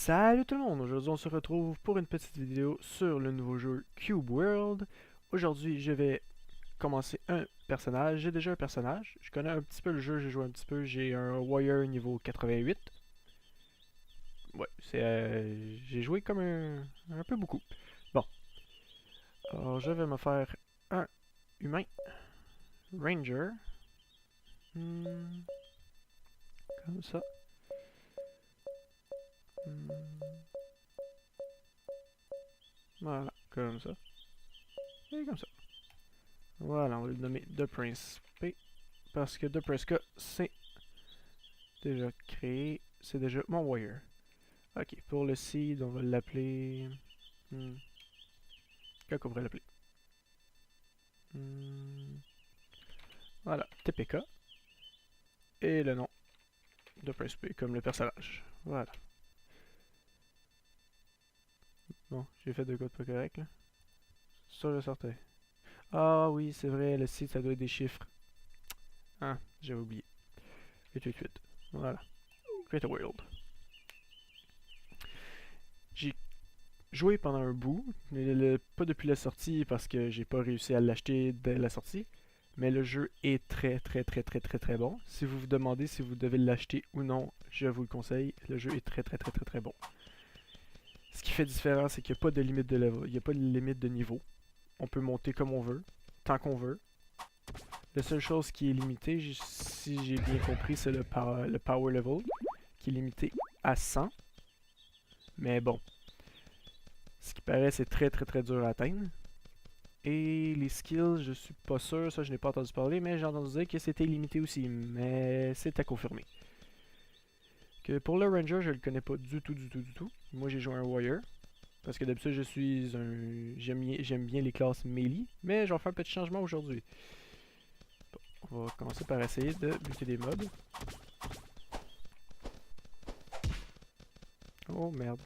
Salut tout le monde, aujourd'hui on se retrouve pour une petite vidéo sur le nouveau jeu Cube World. Aujourd'hui je vais commencer un personnage, j'ai déjà un personnage, je connais un petit peu le jeu, j'ai joué un petit peu, j'ai un Warrior niveau 88. Ouais, j'ai joué comme un peu beaucoup. Bon, alors je vais me faire un humain, Ranger, comme ça. Voilà, comme ça. Et comme ça. Voilà, on va le nommer The Prince P. Parce que The Prince K, c'est déjà créé. C'est déjà mon warrior. Ok, pour le seed, on va l'appeler... Comment on pourrait l'appeler? Voilà, TPK. Et le nom de Prince P, comme le personnage. Voilà. Bon, j'ai fait deux codes pas corrects, là. Ça, je sortais. Ah oui, c'est vrai, le seed, ça doit être des chiffres. Ah, j'avais oublié. 888. Voilà. Create a World. J'ai joué pendant un bout, mais pas depuis la sortie parce que j'ai pas réussi à l'acheter dès la sortie. Mais le jeu est très bon. Si vous vous demandez si vous devez l'acheter ou non, je vous le conseille. Le jeu est très bon. Ce qui fait différent, c'est qu'il n'y a pas de limite de level, il n'y a pas de limite de niveau. On peut monter comme on veut, tant qu'on veut. La seule chose qui est limitée, si j'ai bien compris, c'est le power level, qui est limité à 100. Mais bon, ce qui paraît, c'est très dur à atteindre. Et les skills, je suis pas sûr, ça je n'ai pas entendu parler, mais j'ai entendu dire que c'était limité aussi, mais c'est à confirmer. Que pour le Ranger, je le connais pas du tout. Moi j'ai joué un Warrior, parce que d'habitude je suis un... J'aime bien les classes melee, mais je vais faire un petit changement aujourd'hui. Bon, on va commencer par essayer de buter des mobs. Oh merde.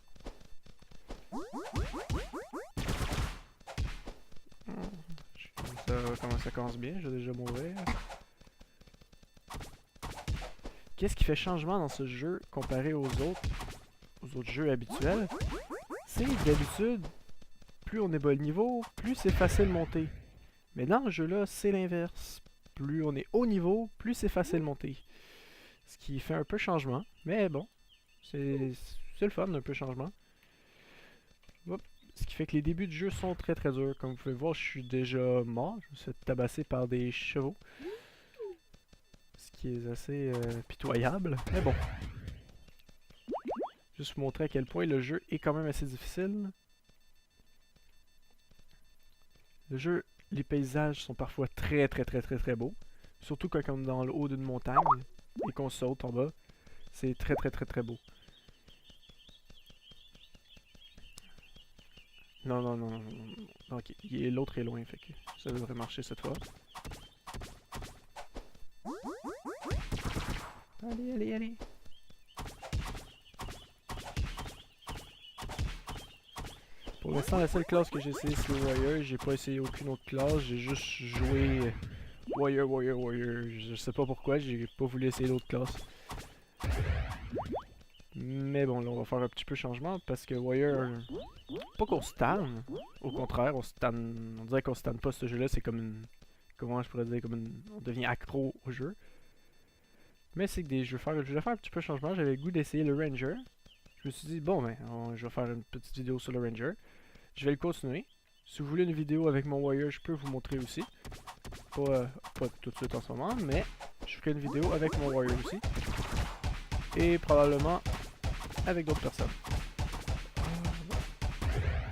Comment ça commence bien, je vais déjà mourir. Qu'est-ce qui fait changement dans ce jeu comparé aux autres jeux habituels? C'est d'habitude, plus on est bas le niveau, plus c'est facile de monter. Mais dans le jeu là, c'est l'inverse. Plus on est haut niveau, plus c'est facile de monter. Ce qui fait un peu changement, mais bon, c'est le fun, un peu changement. Hop. Ce qui fait que les débuts du jeu sont très durs. Comme vous pouvez voir, je suis déjà mort. Je me suis fait tabasser par des chevaux. Ce qui est assez pitoyable. Mais bon. Juste vous montrer à quel point le jeu est quand même assez difficile. Le jeu, les paysages sont parfois très beaux. Surtout quand on est dans le haut d'une montagne et qu'on saute en bas. C'est très beau. Non. Ok, l'autre est loin, fait que ça devrait marcher cette fois. Allez. Pour l'instant, la seule classe que j'ai essayé, c'est le Warrior. J'ai pas essayé aucune autre classe. J'ai juste joué Warrior. Je sais pas pourquoi, j'ai pas voulu essayer d'autres classes. Mais bon, là, on va faire un petit peu changement parce que Warrior... Pas qu'on stan, au contraire, on dirait qu'on stan pas ce jeu-là, c'est comme une... Comment je pourrais dire, on devient accro au jeu. Mais c'est que je vais faire un petit peu changement, j'avais le goût d'essayer le Ranger. Je me suis dit, bon ben, je vais faire une petite vidéo sur le Ranger. Je vais le continuer. Si vous voulez une vidéo avec mon Warrior, je peux vous montrer aussi. Pas tout de suite en ce moment, mais je ferai une vidéo avec mon Warrior aussi. Et probablement avec d'autres personnes.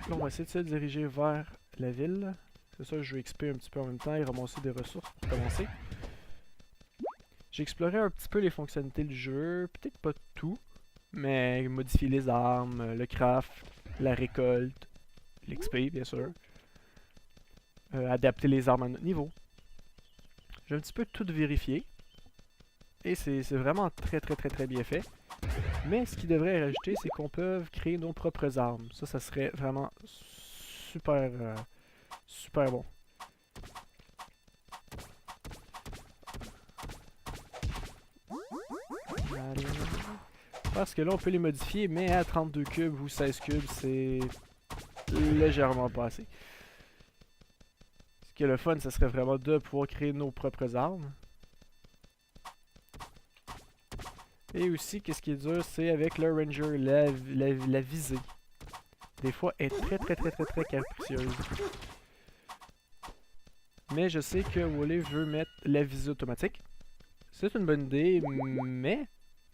Là, on va essayer de se diriger vers la ville. C'est ça, je vais XP un petit peu en même temps et ramasser des ressources pour commencer. J'ai exploré un petit peu les fonctionnalités du jeu, peut-être pas tout, mais modifier les armes, le craft, la récolte, l'XP bien sûr. Adapter les armes à notre niveau. J'ai un petit peu tout vérifié. Et c'est vraiment très bien fait. Mais ce qui devrait rajouter, c'est qu'on peut créer nos propres armes. Ça serait vraiment super bon. Parce que là, on peut les modifier, mais à 32 cubes ou 16 cubes, c'est légèrement pas assez. Ce qui est le fun, ça serait vraiment de pouvoir créer nos propres armes. Et aussi, qu'est-ce qui est dur, c'est avec le Ranger, la visée. Des fois, elle est très capricieuse. Mais je sais que Wooly veut mettre la visée automatique. C'est une bonne idée, mais,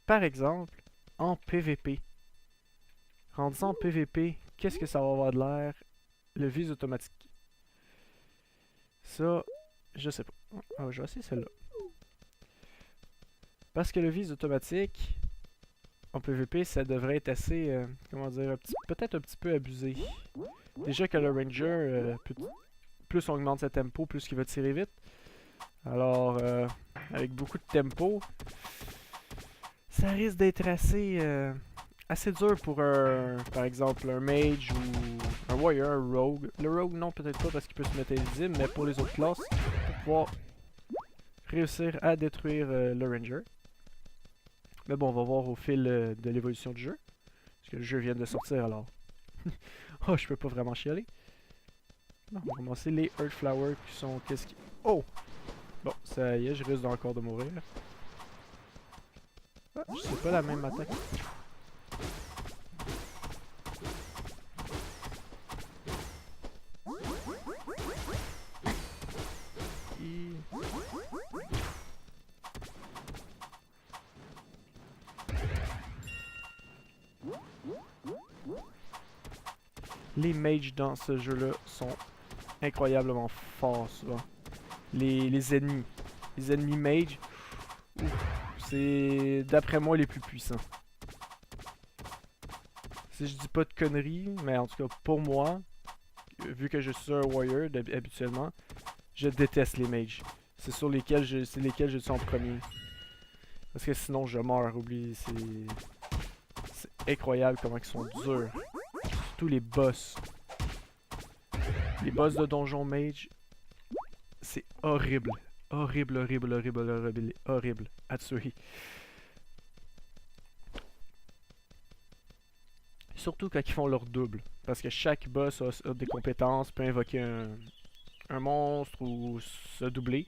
par exemple, en PVP. Rendu ça en PVP, qu'est-ce que ça va avoir de l'air? Le vise automatique. Ça, je sais pas. Ah, je vais essayer celle-là. Parce que le vise automatique, en PVP, ça devrait être assez, comment dire, peut-être un petit peu abusé. Déjà que le Ranger, plus on augmente sa tempo, plus il va tirer vite. Alors, avec beaucoup de tempo, ça risque d'être assez dur pour par exemple, un mage ou un warrior, un rogue. Le rogue, non, peut-être pas parce qu'il peut se mettre invisible, mais pour les autres classes, pour pouvoir réussir à détruire le ranger. Mais bon, on va voir au fil de l'évolution du jeu. Parce que le jeu vient de sortir, alors... oh, je peux pas vraiment chialer. Non, on va commencer les Earth Flowers qui sont... Qu'est-ce qui... Oh! Bon, ça y est, je risque encore de mourir. Ah, c'est pas la même attaque. Les mages dans ce jeu-là sont incroyablement forts souvent. Les ennemis. Les ennemis mages, c'est d'après moi les plus puissants. Si je dis pas de conneries, mais en tout cas pour moi, vu que je suis un warrior habituellement, je déteste les mages. C'est lesquels je suis en premier. Parce que sinon je meurs, oublie, c'est incroyable comment ils sont durs. Surtout les boss. Les boss de donjon mage, c'est horrible. Horrible à tuer. Surtout quand ils font leur double. Parce que chaque boss a des compétences, peut invoquer un monstre ou se doubler.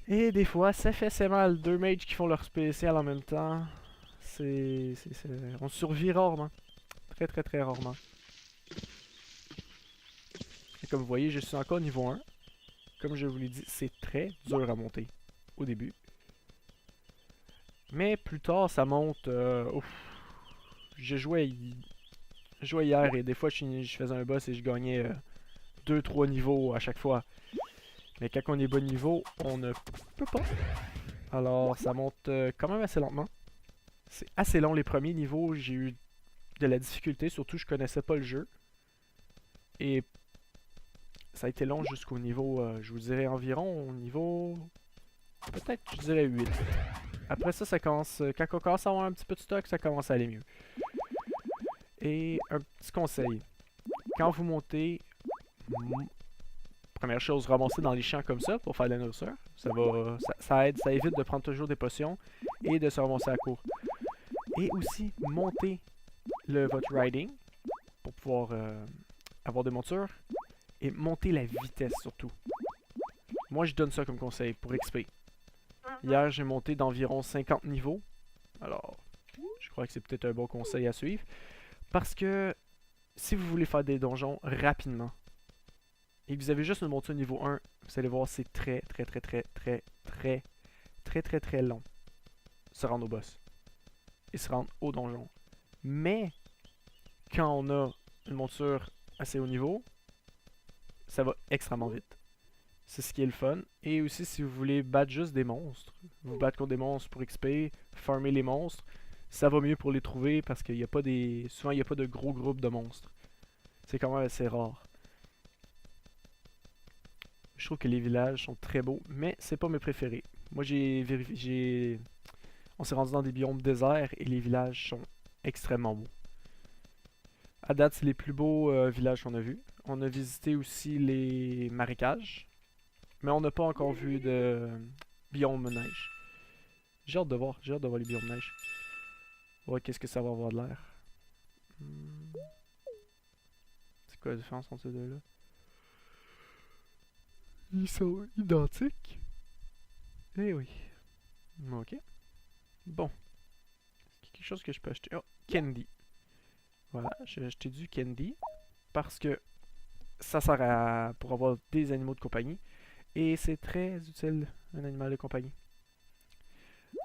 Et des fois, ça fait assez mal. Deux mages qui font leur spécial en même temps. On survit rarement. Très rarement. Et comme vous voyez, je suis encore niveau 1. Comme je vous l'ai dit, c'est très dur à monter au début. Mais plus tard, ça monte. Je jouais hier et des fois, je faisais un boss et je gagnais 2-3 niveaux à chaque fois. Mais quand on est bon niveau, on ne peut pas. Alors, ça monte quand même assez lentement. C'est assez long les premiers niveaux. J'ai eu de la difficulté, surtout je connaissais pas le jeu. Et ça a été long jusqu'au niveau, je vous dirais environ au niveau... Peut-être, je dirais 8. Après ça, ça commence... Quand on commence à avoir un petit peu de stock, ça commence à aller mieux. Et un petit conseil. Quand vous montez... Première chose, ramasser dans les champs comme ça pour faire de la nourriture. Ça aide, ça évite de prendre toujours des potions et de se ramasser à court. Et aussi, monter votre riding pour pouvoir avoir des montures. Et monter la vitesse surtout. Moi, je donne ça comme conseil pour XP. Hier, j'ai monté d'environ 50 niveaux. Alors, je crois que c'est peut-être un bon conseil à suivre. Parce que si vous voulez faire des donjons rapidement, et que vous avez juste une monture niveau 1, vous allez voir, c'est très long se rendre au boss. Et se rendre au donjon. Mais, quand on a une monture assez haut niveau, ça va extrêmement vite. C'est ce qui est le fun. Et aussi, si vous voulez battre juste des monstres, vous battre contre des monstres pour XP, farmer les monstres, ça va mieux pour les trouver parce qu'il n'y a pas des... Souvent, il n'y a pas de gros groupes de monstres. C'est quand même assez rare. Je trouve que les villages sont très beaux, mais c'est pas mes préférés. Moi, on s'est rendu dans des biomes déserts et les villages sont extrêmement beaux. À date, c'est les plus beaux villages qu'on a vus. On a visité aussi les marécages. Mais on n'a pas encore vu de biome neige. J'ai hâte de voir les biomes neige. Ouais, qu'est-ce que ça va avoir de l'air? Hmm. C'est quoi la différence entre ces deux-là? Ils sont identiques. Eh oui. Ok. Bon. Est-ce qu'il y a quelque chose que je peux acheter? Oh, candy. Voilà, j'ai acheté du candy parce que ça sert pour avoir des animaux de compagnie et c'est très utile, un animal de compagnie.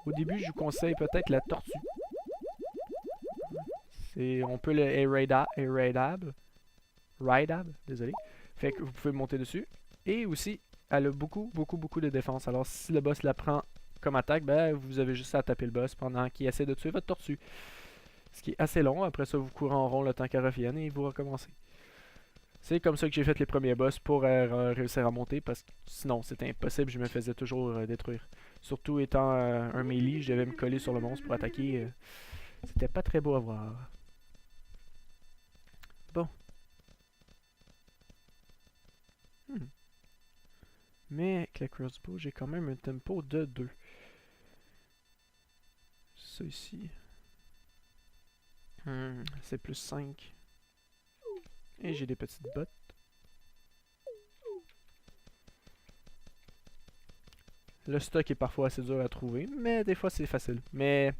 Au début, je vous conseille peut-être la tortue. On peut le rideable, désolé. Fait que vous pouvez monter dessus. Et aussi, elle a beaucoup de défense. Alors si le boss la prend comme attaque, ben vous avez juste à taper le boss pendant qu'il essaie de tuer votre tortue. Ce qui est assez long. Après ça, vous courez en rond le temps qu'elle revienne et vous recommencez. C'est comme ça que j'ai fait les premiers boss pour réussir à monter parce que sinon c'était impossible, je me faisais toujours détruire. Surtout étant un melee, je devais me coller sur le monstre pour attaquer. C'était pas très beau à voir. Bon. Hmm. Mais avec la crossbow, j'ai quand même un tempo de 2. Ça ici. C'est plus 5. Et j'ai des petites bottes. Le stock est parfois assez dur à trouver, mais des fois c'est facile. Mais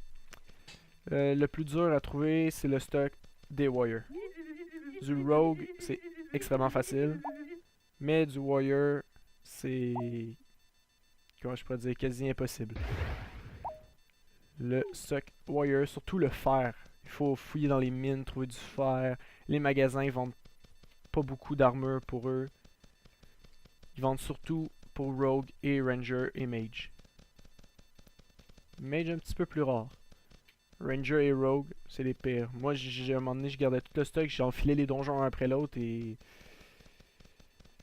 le plus dur à trouver, c'est le stock des warriors. Du rogue, c'est extrêmement facile. Mais du warrior, c'est... comment je pourrais dire, quasi impossible. Le stock warrior, surtout le fer. Il faut fouiller dans les mines, trouver du fer. Les magasins vendent pas beaucoup d'armure pour eux. Ils vendent surtout pour rogue et ranger et mage. Mage un petit peu plus rare. Ranger et rogue, c'est les pires. Moi, à un moment donné, je gardais tout le stock, j'ai enfilé les donjons un après l'autre et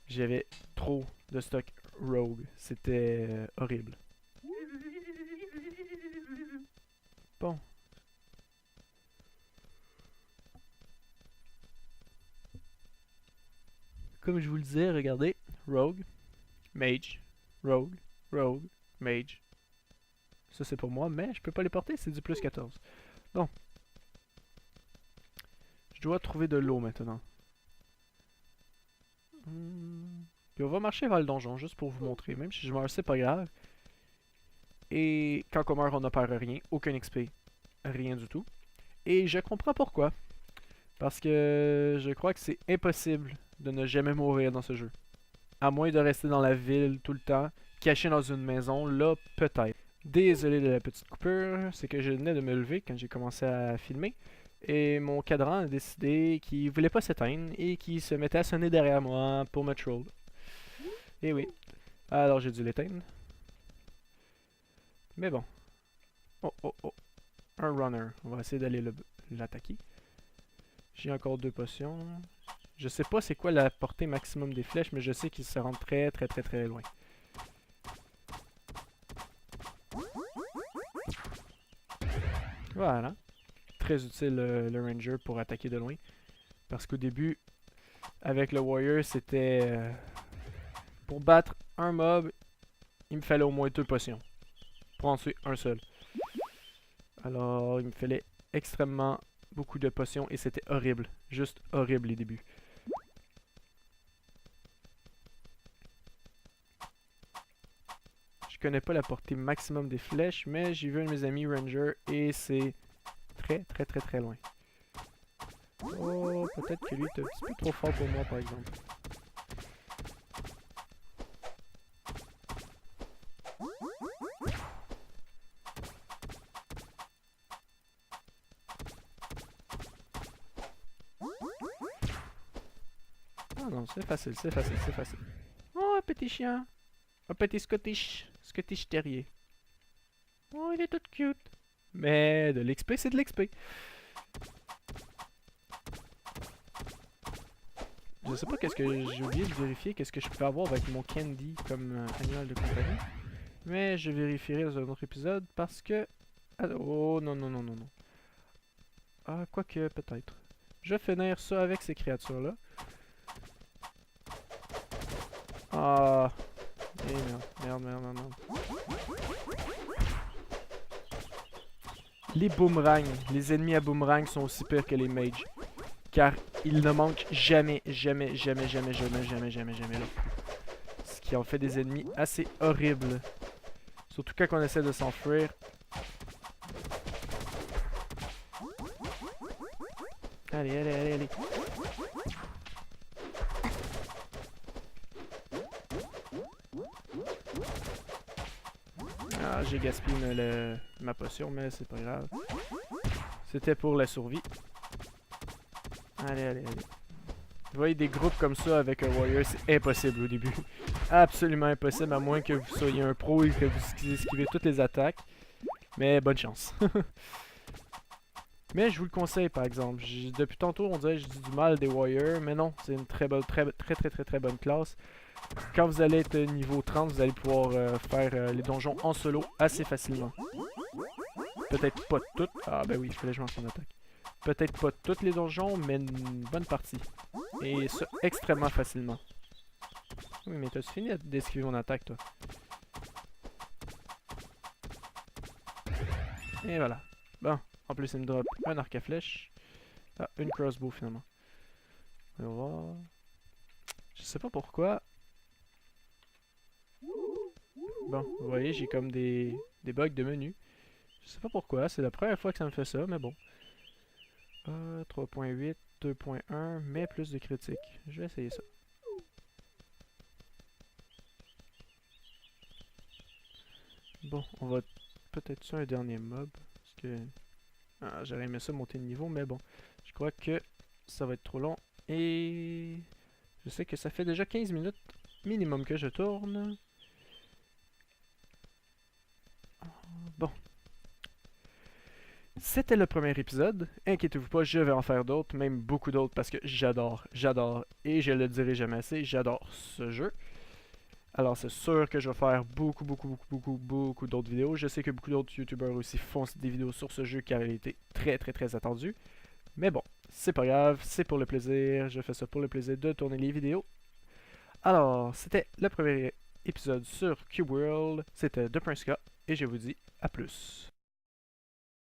j'avais trop de stock rogue. C'était horrible. Bon. Comme je vous le disais, regardez. Rogue, mage, rogue, rogue, mage. Ça c'est pour moi, mais je peux pas les porter, c'est du plus 14. Bon. Je dois trouver de l'eau maintenant. Puis on va marcher vers le donjon, juste pour vous montrer. Même si je meurs, c'est pas grave. Et quand on meurt, on ne perd rien. Aucun XP. Rien du tout. Et je comprends pourquoi. Parce que je crois que c'est impossible de ne jamais mourir dans ce jeu. À moins de rester dans la ville tout le temps, caché dans une maison, là peut-être. Désolé de la petite coupure, c'est que je venais de me lever quand j'ai commencé à filmer. Et mon cadran a décidé qu'il voulait pas s'éteindre et qu'il se mettait à sonner derrière moi pour me troll. Et oui. Alors j'ai dû l'éteindre. Mais bon. Oh oh oh. Un runner. On va essayer d'aller l'attaquer. J'ai encore 2 potions. Je sais pas c'est quoi la portée maximum des flèches, mais je sais qu'il se rend très loin. Voilà. Très utile le ranger pour attaquer de loin. Parce qu'au début, avec le warrior, c'était... pour battre un mob, il me fallait au moins 2 potions. Pour en tuer un seul. Alors, il me fallait extrêmement beaucoup de potions et c'était horrible. Juste horrible les débuts. Je connais pas la portée maximum des flèches, mais j'ai vu un de mes amis ranger et c'est très loin. Oh, peut-être que lui est un petit peu trop fort pour moi par exemple. Ah non, c'est facile. Oh, un petit chien. Un petit Scottish Terrier. Oh, il est tout cute. Mais de l'XP, c'est de l'XP. Je sais pas qu'est-ce que j'ai oublié de vérifier, qu'est-ce que je peux avoir avec mon candy comme animal de compagnie. Mais je vérifierai dans un autre épisode parce que... oh non. Ah, quoique peut-être. Je vais finir ça avec ces créatures-là. Ah... merde. les boomerangs, les ennemis à boomerang sont aussi pires que les mages. Car ils ne manquent jamais, jamais, jamais, jamais, jamais, jamais, jamais, jamais là. Ce qui en fait des ennemis assez horribles. Surtout quand on essaie de s'enfuir. Allez, allez, allez, allez. Ah, j'ai gaspillé ma potion, mais c'est pas grave. C'était pour la survie. Allez, allez, allez. Vous voyez des groupes comme ça avec un warrior, c'est impossible au début. Absolument impossible, à moins que vous soyez un pro et que vous esquivez toutes les attaques. Mais bonne chance. Mais je vous le conseille par exemple. Depuis tantôt on dirait que je dis du mal des warriors, mais non, c'est une très bonne classe. Quand vous allez être niveau 30, vous allez pouvoir faire les donjons en solo assez facilement. Peut-être pas toutes. Ah ben oui, il fallait que je lance son attaque. Peut-être pas toutes les donjons, mais une bonne partie. Et ça extrêmement facilement. Oui, mais t'as fini d'esquiver mon attaque, toi. Et voilà. Bon, en plus il me drop un arc à flèche. Ah, une crossbow finalement. On va voir. Je sais pas pourquoi. Bon, vous voyez, j'ai comme des bugs de menu. Je sais pas pourquoi, c'est la première fois que ça me fait ça, mais bon. 3.8, 2.1, mais plus de critique. Je vais essayer ça. Bon, on va peut-être sur un dernier mob. Parce que j'aurais aimé ça monter de niveau, mais bon. Je crois que ça va être trop long. Et je sais que ça fait déjà 15 minutes minimum que je tourne. Bon. C'était le premier épisode. Inquiétez-vous pas, je vais en faire d'autres, même beaucoup d'autres, parce que j'adore, et je le dirai jamais assez, j'adore ce jeu. Alors c'est sûr que je vais faire beaucoup d'autres vidéos. Je sais que beaucoup d'autres youtubeurs aussi font des vidéos sur ce jeu car il était très attendu. Mais bon, c'est pas grave, c'est pour le plaisir, je fais ça pour le plaisir de tourner les vidéos. Alors, c'était le premier épisode sur Cube World, c'était The Prince K, et je vous dis à plus.